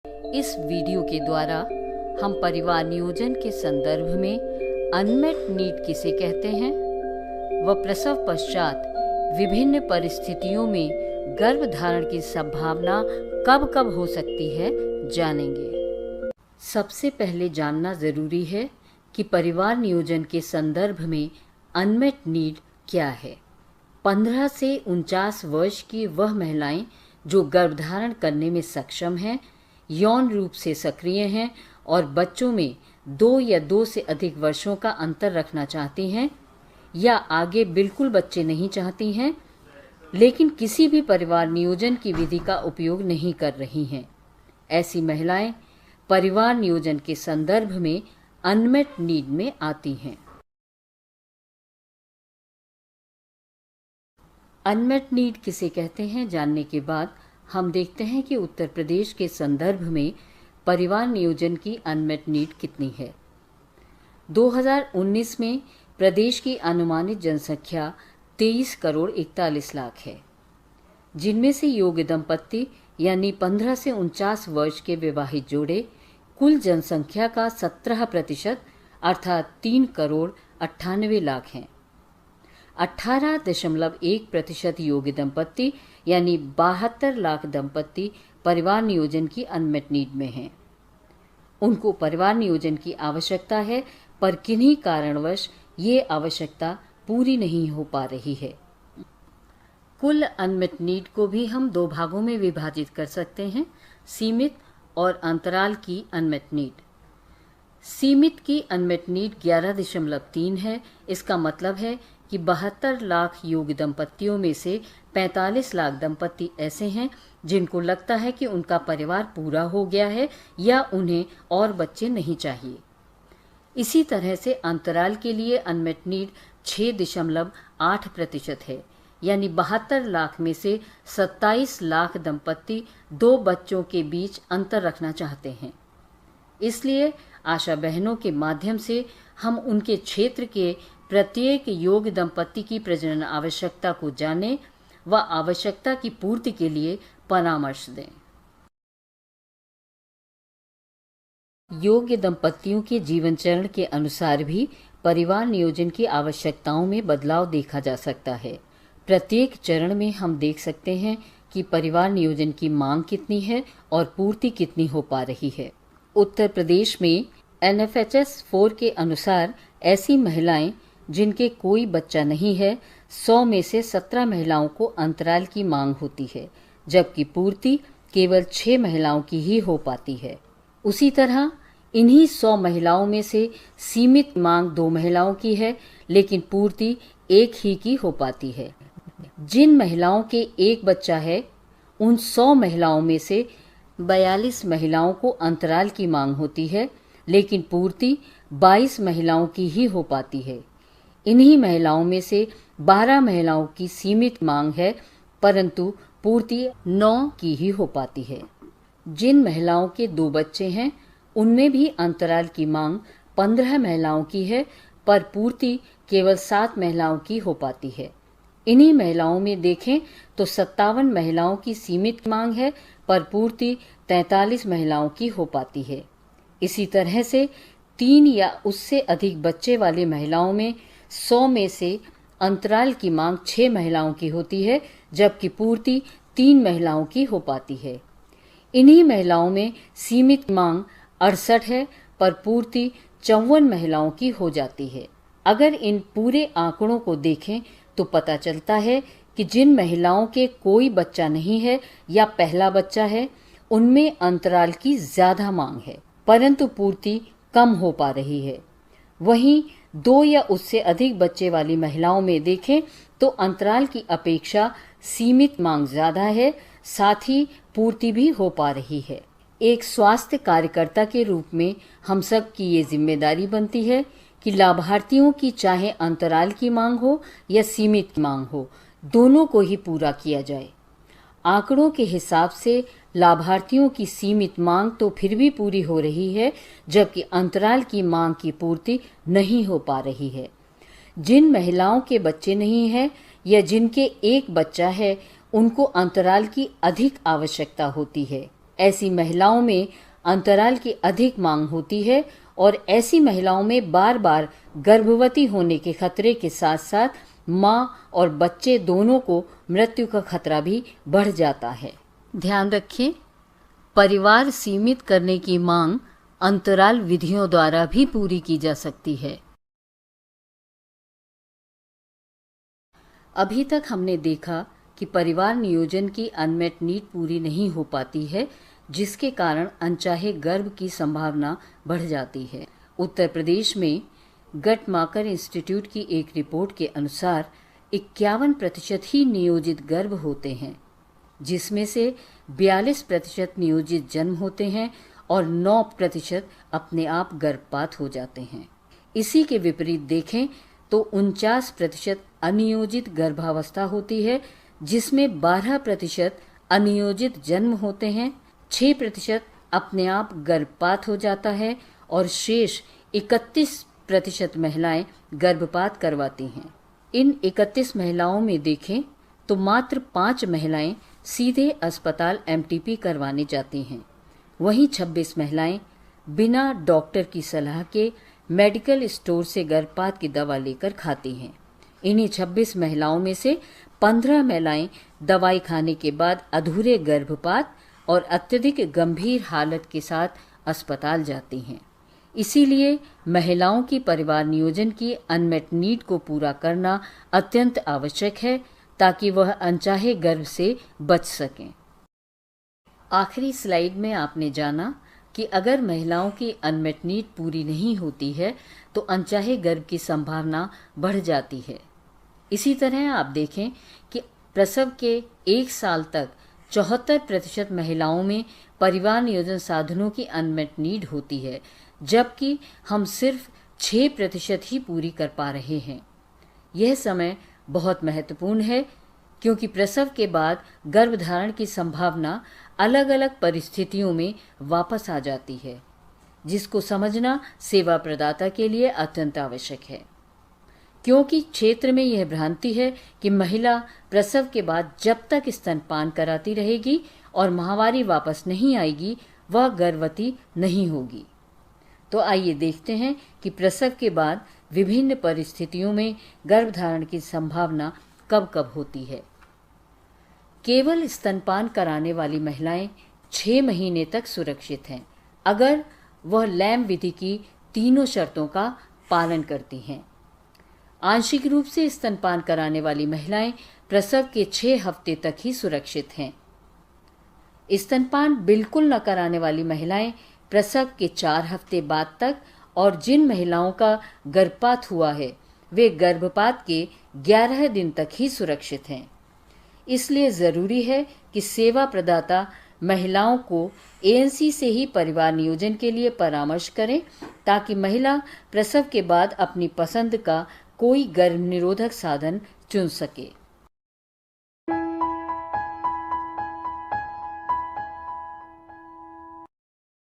इस वीडियो के द्वारा हम परिवार नियोजन के संदर्भ में अनमेट नीड किसे कहते हैं व प्रसव पश्चात विभिन्न परिस्थितियों में गर्भधारण की संभावना कब कब हो सकती है जानेंगे। सबसे पहले जानना जरूरी है कि परिवार नियोजन के संदर्भ में अनमेट नीड क्या है। 15 से 49 वर्ष की वह महिलाएं जो गर्भधारण करने में सक्षम हैं, यौन रूप से सक्रिय हैं और बच्चों में 2 या 2 से अधिक वर्षों का अंतर रखना चाहती हैं या आगे बिल्कुल बच्चे नहीं चाहती हैं लेकिन किसी भी परिवार नियोजन की विधि का उपयोग नहीं कर रही हैं। ऐसी महिलाएं परिवार नियोजन के संदर्भ में अनमेट नीड में आती हैं। अनमेट नीड किसे कहते हैं जानने के बाद हम देखते हैं कि उत्तर प्रदेश के संदर्भ में परिवार नियोजन की अनमेट नीड कितनी है। 2019 में प्रदेश की अनुमानित जनसंख्या 23 करोड़ 41 लाख है, जिनमें से योग्य दंपत्ति यानी 15 से 49 वर्ष के विवाहित जोड़े कुल जनसंख्या का 17% अर्थात 3 करोड़ 98 लाख हैं। 18.1% योग्य दंपत्ति यानी 72 लाख दंपत्ति परिवार नियोजन की अनमेट नीड में हैं। उनको परिवार नियोजन की आवश्यकता है पर किन्हीं कारणवश ये आवश्यकता पूरी नहीं हो पा रही है। कुल अनमेट नीड को भी हम 2 भागों में विभाजित कर सकते हैं, सीमित और अंतराल की अनमेट नीड। सीमित की अनमेट नीड 11.3 है। इसका मतलब है कि 72 लाख योग्य दंपत्तियों में से 45 लाख दंपत्ति ऐसे हैं जिनको लगता है कि उनका परिवार पूरा हो गया है या उन्हें और बच्चे नहीं चाहिए। इसी तरह से अंतराल के लिए अनमेट नीड 6.8% है, यानी 72 लाख में से 27 लाख दंपत्ति 2 बच्चों के बीच अंतर रखना चाहते हैं। इसलिए आशा बहनों के माध्यम से हम उनके क्षेत्र के प्रत्येक योग्य दंपत्ति की प्रजनन आवश्यकता को जानें व आवश्यकता की पूर्ति के लिए परामर्श दें। योग्य दंपत्तियों के जीवन चरण के अनुसार भी परिवार नियोजन की आवश्यकताओं में बदलाव देखा जा सकता है। प्रत्येक चरण में हम देख सकते हैं कि परिवार नियोजन की मांग कितनी है और पूर्ति कितनी हो पा रही है। उत्तर प्रदेश में NFHS 4 के अनुसार ऐसी महिलाएं जिनके कोई बच्चा नहीं है, 100 में से 17 महिलाओं को अंतराल की मांग होती है, जबकि पूर्ति केवल 6 महिलाओं की ही हो पाती है। उसी तरह इन्हीं 100 महिलाओं में से सीमित मांग 2 महिलाओं की है, लेकिन पूर्ति 1 ही की हो पाती है। जिन महिलाओं के 1 बच्चा है, उन 100 महिलाओं में से 42 महिलाओं को अंतराल की मांग होती है, लेकिन पूर्ति 22 महिलाओं की ही हो पाती है। इन्हीं महिलाओं में से 12 महिलाओं की सीमित मांग है, परंतु पूर्ति 9 की ही हो पाती है। जिन महिलाओं के 2 बच्चे हैं, उनमें भी अंतराल की मांग 15 महिलाओं की है, पर पूर्ति केवल 7 महिलाओं की हो पाती है। इन्हीं महिलाओं में देखें तो 57 महिलाओं की सीमित मांग है, पर पूर्ति 43 महिलाओं की हो पाती है। इसी तरह से 3 या उससे अधिक बच्चे वाली महिलाओं में 100 में से अंतराल की मांग 6 महिलाओं की होती है, जबकि पूर्ति 3 महिलाओं की हो पाती है। इन्हीं महिलाओं में सीमित मांग 68 है, पर पूर्ति 54 महिलाओं की हो जाती है। अगर इन पूरे आंकड़ों को देखें तो पता चलता है कि जिन महिलाओं के कोई बच्चा नहीं है या पहला बच्चा है, उनमें अंतराल की ज्यादा मांग है, परंतु पूर्ति कम हो पा रही है। वहीं 2 या उससे अधिक बच्चे वाली महिलाओं में देखें तो अंतराल की अपेक्षा सीमित मांग ज्यादा है, साथ ही पूर्ति भी हो पा रही है। एक स्वास्थ्य कार्यकर्ता के रूप में हम सब की ये जिम्मेदारी बनती है कि लाभार्थियों की चाहे अंतराल की मांग हो या सीमित मांग हो, दोनों को ही पूरा किया जाए। आंकड़ों के हिसाब से लाभार्थियों की सीमित मांग तो फिर भी पूरी हो रही है, जबकि अंतराल की मांग की पूर्ति नहीं हो पा रही है। जिन महिलाओं के बच्चे नहीं हैं या जिनके 1 बच्चा है, उनको अंतराल की अधिक आवश्यकता होती है। ऐसी महिलाओं में अंतराल की अधिक मांग होती है और ऐसी महिलाओं में बार बार गर्भवती होने के खतरे के साथ साथ मां और बच्चे दोनों को मृत्यु का खतरा भी बढ़ जाता है। ध्यान रखें, परिवार सीमित करने की मांग अंतराल विधियों द्वारा भी पूरी की जा सकती है। अभी तक हमने देखा कि परिवार नियोजन की अनमेट नीड पूरी नहीं हो पाती है, जिसके कारण अनचाहे गर्भ की संभावना बढ़ जाती है। उत्तर प्रदेश में गटमाकर इंस्टीट्यूट की एक रिपोर्ट के अनुसार 51% ही नियोजित गर्भ होते हैं, जिसमें से 42% नियोजित जन्म होते हैं और 9% अपने आप गर्भपात हो जाते हैं। इसी के विपरीत देखें तो 49% अनियोजित गर्भावस्था होती है, जिसमें 12% अनियोजित जन्म होते हैं, 6% अपने आप गर्भपात हो जाता है और शेष 31% महिलाएं गर्भपात करवाती हैं। इन 31 महिलाओं में देखें तो मात्र 5 महिलाएं सीधे अस्पताल एमटीपी करवाने जाती हैं। वहीं 26 महिलाएं बिना डॉक्टर की सलाह के मेडिकल स्टोर से गर्भपात की दवा लेकर खाती हैं। इन्हीं 26 महिलाओं में से 15 महिलाएं दवाई खाने के बाद अधूरे गर्भपात और अत्यधिक गंभीर हालत के साथ अस्पताल जाती हैं। इसीलिए महिलाओं की परिवार नियोजन की अनमेट नीड को पूरा करना अत्यंत आवश्यक है, ताकि वह अनचाहे गर्भ से बच सकें। आखिरी स्लाइड में आपने जाना कि अगर महिलाओं की अनमेट नीड पूरी नहीं होती है तो अनचाहे गर्भ की संभावना बढ़ जाती है। इसी तरह आप देखें कि प्रसव के 1 साल तक 74% महिलाओं में परिवार नियोजन साधनों की अनमेट नीड होती है, जबकि हम सिर्फ 6% ही पूरी कर पा रहे हैं। यह समय बहुत महत्वपूर्ण है, क्योंकि प्रसव के बाद गर्भधारण की संभावना अलग अलग परिस्थितियों में वापस आ जाती है, जिसको समझना सेवा प्रदाता के लिए अत्यंत आवश्यक है। क्योंकि क्षेत्र में यह भ्रांति है कि महिला प्रसव के बाद जब तक स्तनपान कराती रहेगी और माहवारी वापस नहीं आएगी, वह गर्भवती नहीं होगी। तो आइए देखते हैं कि प्रसव के बाद विभिन्न परिस्थितियों में गर्भधारण की संभावना कब कब होती है। केवल स्तनपान कराने वाली महिलाएं 6 महीने तक सुरक्षित हैं, अगर वह लैम विधि की तीनों शर्तों का पालन करती हैं। आंशिक रूप से स्तनपान कराने वाली महिलाएं प्रसव के 6 हफ्ते तक ही सुरक्षित हैं। स्तनपान बिल्कुल न कराने वाली महिलाएं प्रसव के 4 हफ्ते बाद तक, और जिन महिलाओं का गर्भपात हुआ है वे गर्भपात के 11 दिन तक ही सुरक्षित हैं। इसलिए जरूरी है कि सेवा प्रदाता महिलाओं को एएनसी से ही परिवार नियोजन के लिए परामर्श करें, ताकि महिला प्रसव के बाद अपनी पसंद का कोई गर्भ निरोधक साधन चुन सके।